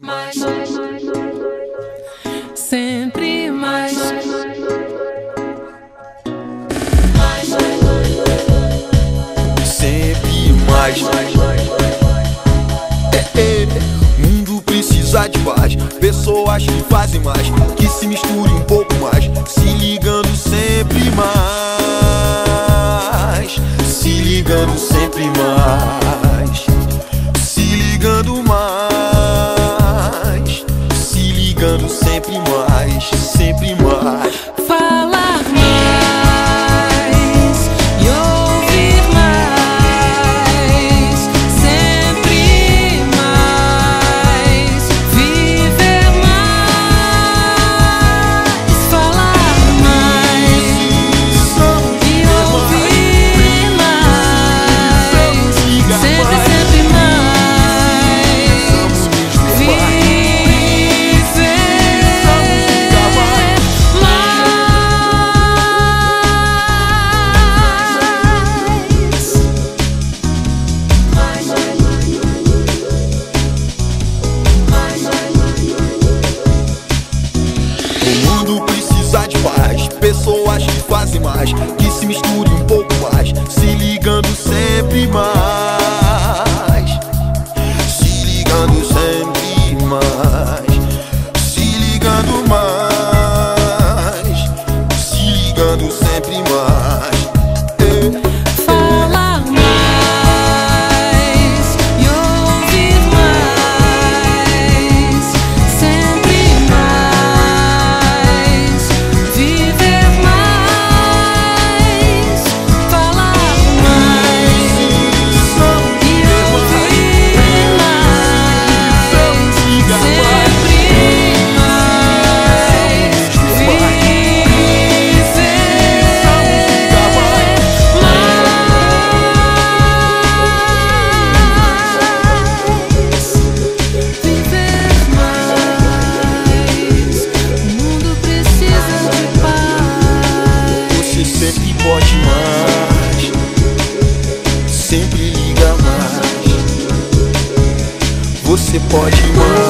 mais, sempre mais, sempre mais. Mundo precisa de paz, pessoas que fazem mais, que se misturem um pouco mais, se ligando sempre mais, se ligando sempre mais, se ligando mais, se ligando sempre mais, sempre mais. falar mais e ouvir mais, sempre mais, viver mais, falar mais e ouvir mais, sempre, sempre mais, O mundo precisa de paz, pessoas que fazem mais, que se misturem um pouco mais, se ligando sempre mais, se ligando sempre mais, se ligando mais, se ligando sempre mais. falar mais e ouvir mais, sempre mais, viver mais, falar mais e ouvir mais, sempre Sempre pode mais, sempre liga mais. Você pode mais.